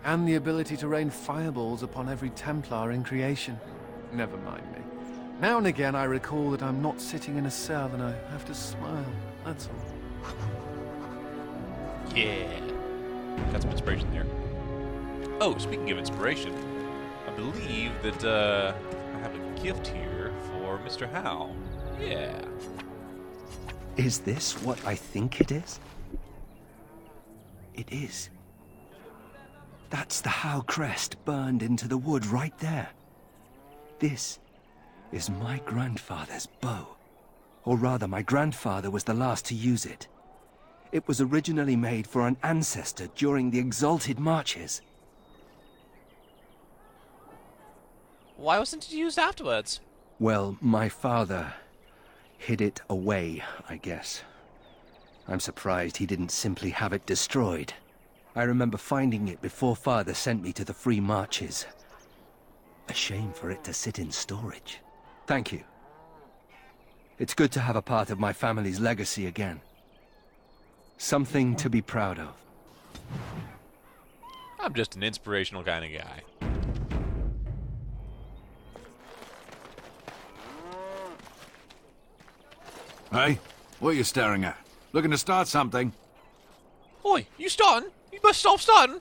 And the ability to rain fireballs upon every Templar in creation. Never mind me. Now and again I recall that I'm not sitting in a cell and I have to smile, that's all. Yeah. Got some inspiration there. Oh, speaking of inspiration, I believe that I have a gift here for Mr. Howe. Yeah. Is this what I think it is? It is. That's the Howe crest burned into the wood right there. This is my grandfather's bow. Or rather, my grandfather was the last to use it. It was originally made for an ancestor during the Exalted Marches. Why wasn't it used afterwards? Well, my father hid it away, I guess. I'm surprised he didn't simply have it destroyed. I remember finding it before Father sent me to the Free Marches. A shame for it to sit in storage. Thank you. It's good to have a part of my family's legacy again. Something to be proud of. I'm just an inspirational kind of guy. Hey, what are you staring at? Looking to start something? Oi, you starting? You must stop starting.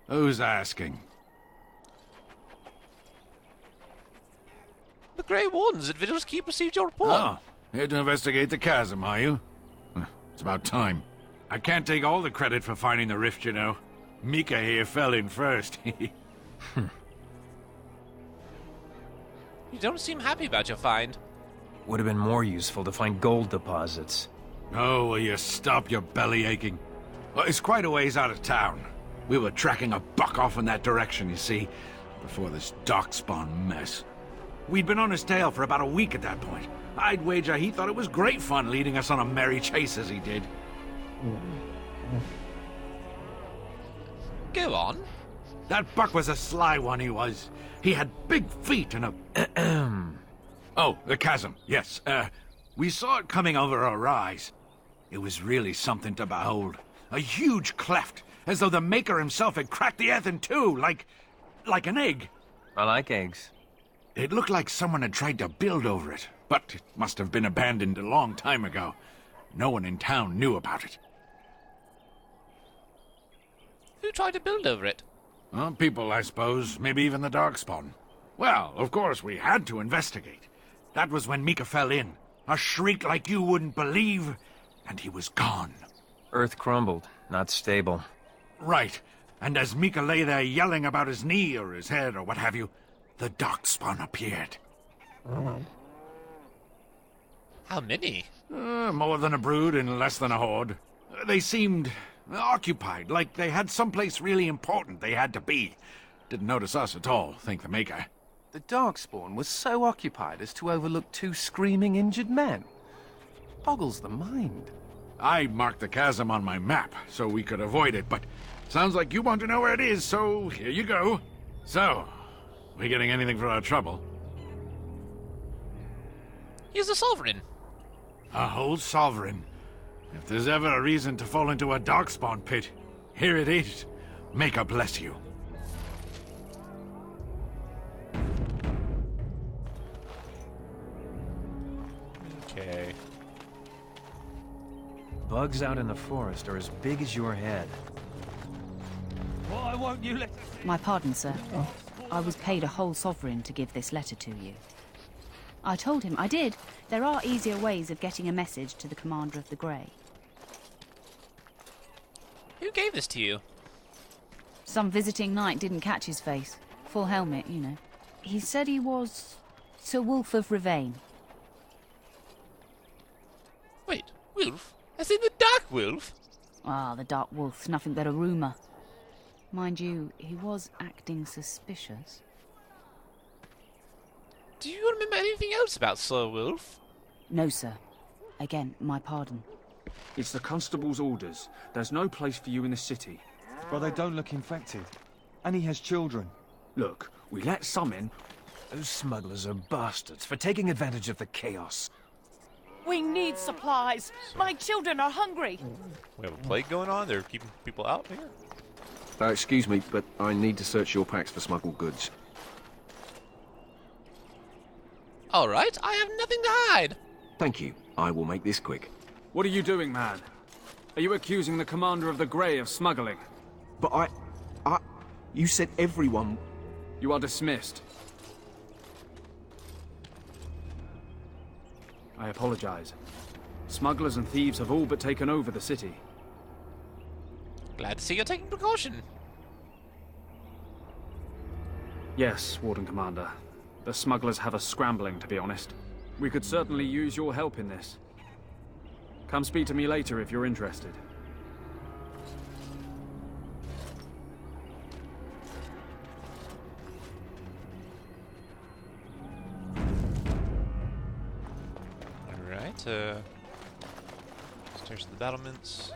Who's asking? The Grey Wardens at Vigil's Keep received your report. Oh, here to investigate the chasm, are you? It's about time. I can't take all the credit for finding the rift, you know. Mika here fell in first. You don't seem happy about your find. Would have been more useful to find gold deposits. Oh, will you stop your belly aching? Well, it's quite a ways out of town. We were tracking a buck off in that direction, you see, before this darkspawn mess. We'd been on his tail for about a week at that point. I'd wager he thought it was great fun leading us on a merry chase as he did. Go on. That buck was a sly one, he was. He had big feet and a... Oh, the chasm, yes. We saw it coming over a rise. It was really something to behold. A huge cleft, as though the Maker himself had cracked the earth in two, like an egg. I like eggs. It looked like someone had tried to build over it, but it must have been abandoned a long time ago. No one in town knew about it. Who tried to build over it? Well, people, I suppose. Maybe even the Darkspawn. Well, of course, we had to investigate. That was when Mika fell in. A shriek like you wouldn't believe, and he was gone. Earth crumbled, not stable. Right. And as Mika lay there yelling about his knee or his head or what have you, the Darkspawn appeared. How many? More than a brood and less than a horde. They seemed occupied, like they had someplace really important they had to be. Didn't notice us at all, thank the Maker. The Darkspawn was so occupied as to overlook two screaming injured men. Boggles the mind. I marked the chasm on my map so we could avoid it, but sounds like you want to know where it is, so here you go. So, we getting anything for our trouble? He's a sovereign. A whole sovereign. If there's ever a reason to fall into a Darkspawn pit, here it is. Maker bless you. Okay. Bugs out in the forest are as big as your head. Why won't you let... My pardon, sir. I was paid a whole sovereign to give this letter to you. I told him I did. There are easier ways of getting a message to the Commander of the Grey. Who gave this to you? Some visiting knight didn't catch his face. Full helmet, you know. He said he was Sir Wolf of Ravain. Wait, Wolf? As in the Dark Wolf? Ah, the Dark Wolf's nothing but a rumour. Mind you, he was acting suspicious. Do you remember anything else about Sir Wolf? No, sir. Again, my pardon. It's the constable's orders. There's no place for you in the city. But they don't look infected. And he has children. Look, we let some in. Those smugglers are bastards for taking advantage of the chaos. We need supplies. My children are hungry. We have a plague going on? They're keeping people out here? Excuse me, but I need to search your packs for smuggled goods. Alright, I have nothing to hide. Thank you. I will make this quick. What are you doing, man? Are you accusing the commander of the Grey of smuggling? But you said everyone... You are dismissed. I apologize. Smugglers and thieves have all but taken over the city. Glad to see you're taking precaution. Yes, Warden Commander. The smugglers have us scrambling, to be honest. We could certainly use your help in this. Come speak to me later if you're interested. Alright, stairs to the battlements.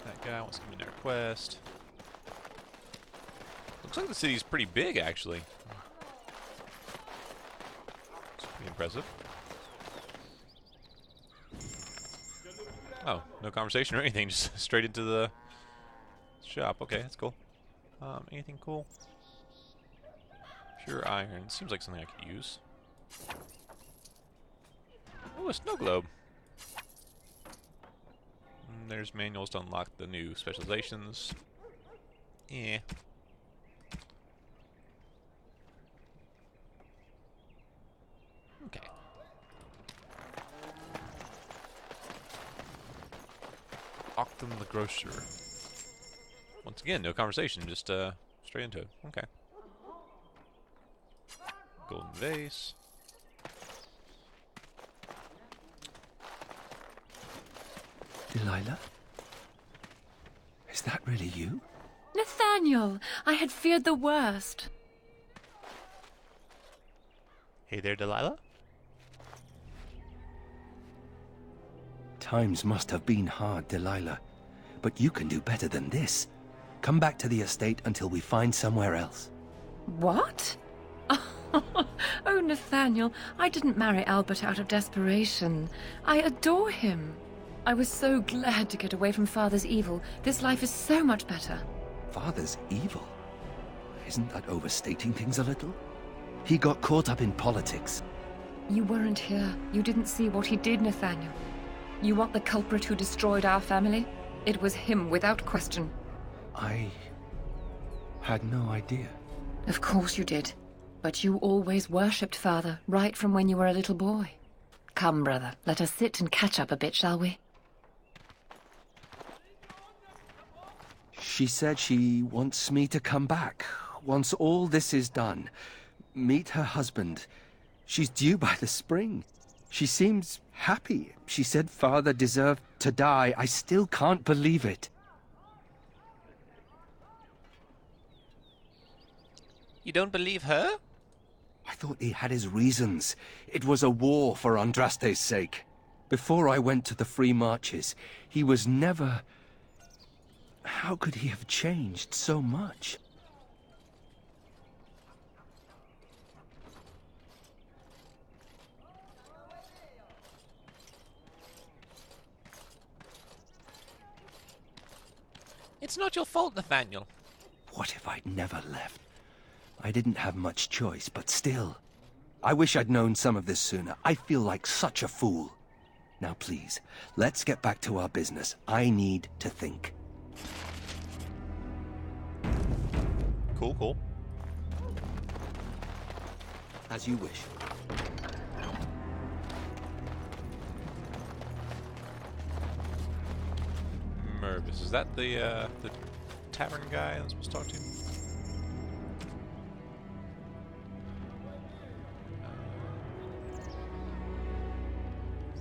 That guy wants to give me a request. Looks like the city's pretty big, actually. It's pretty impressive. Oh, no conversation or anything, just straight into the shop. Okay, that's cool. Anything cool? Pure iron. Seems like something I could use. Oh, a snow globe. And there's manuals to unlock the new specializations. Yeah. Okay. Ockham the Grocer. Once again, no conversation, just straight into it. Okay. Golden vase. Delilah? Is that really you? Nathaniel, I had feared the worst. Hey there, Delilah. Times must have been hard, Delilah. But you can do better than this. Come back to the estate until we find somewhere else. What? Oh, Nathaniel, I didn't marry Albert out of desperation. I adore him. I was so glad to get away from Father's evil. This life is so much better. Father's evil? Isn't that overstating things a little? He got caught up in politics. You weren't here. You didn't see what he did, Nathaniel. You want the culprit who destroyed our family? It was him, without question. I had no idea. Of course you did. But you always worshipped Father, right from when you were a little boy. Come, brother, let us sit and catch up a bit, shall we? She said she wants me to come back. Once all this is done. Meet her husband. She's due by the spring. She seems happy. She said Father deserved to die. I still can't believe it. You don't believe her? I thought he had his reasons. It was a war for Andraste's sake. Before I went to the Free Marches, he was never... How could he have changed so much? It's not your fault, Nathaniel. What if I'd never left? I didn't have much choice, but still. I wish I'd known some of this sooner. I feel like such a fool. Now please, let's get back to our business. I need to think. Cool, cool. As you wish. Mervis, is that the tavern guy I'm supposed to talk to?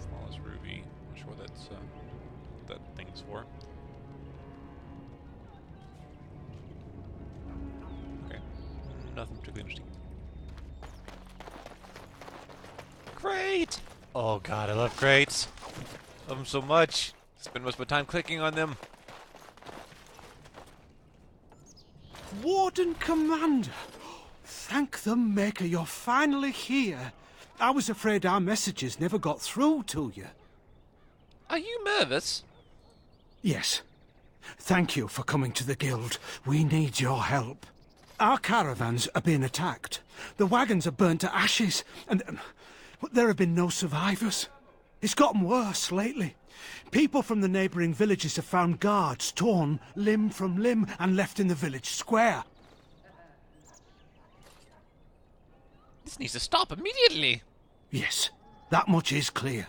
Flawless Ruby. I'm not sure that's what that thing's for. Okay, nothing particularly interesting. Crate! Oh god, I love crates. Love them so much. Spend most of my time clicking on them. Warden Commander! Thank the Maker you're finally here. I was afraid our messages never got through to you. Are you nervous? Yes. Thank you for coming to the guild. We need your help. Our caravans are being attacked. The wagons are burnt to ashes, and there have been no survivors. It's gotten worse lately. People from the neighbouring villages have found guards torn limb from limb and left in the village square. This needs to stop immediately. Yes, that much is clear.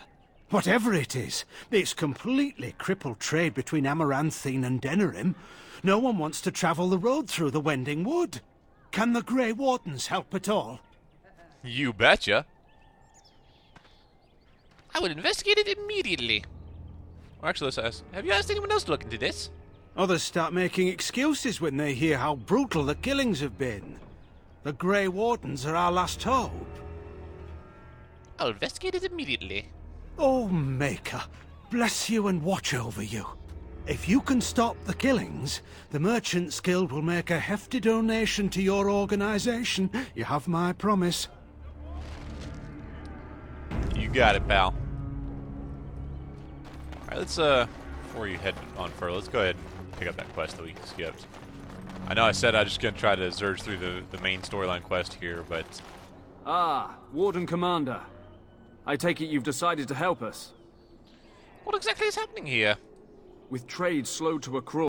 Whatever it is, it's completely crippled trade between Amaranthine and Denerim. No one wants to travel the road through the Wending Wood. Can the Grey Wardens help at all? You betcha. I would investigate it immediately. Or actually, let's ask, have you asked anyone else to look into this? Others start making excuses when they hear how brutal the killings have been. The Grey Wardens are our last hope. I'll investigate it immediately. Oh, Maker, bless you and watch over you. If you can stop the killings, the Merchants Guild will make a hefty donation to your organization. You have my promise. You got it, pal. Alright, let's, before you head on further, let's go ahead and pick up that quest that we skipped. I know I said I was just gonna try to surge through the main storyline quest here, but... Ah, Warden Commander. I take it you've decided to help us. What exactly is happening here? With trade slowed to a crawl,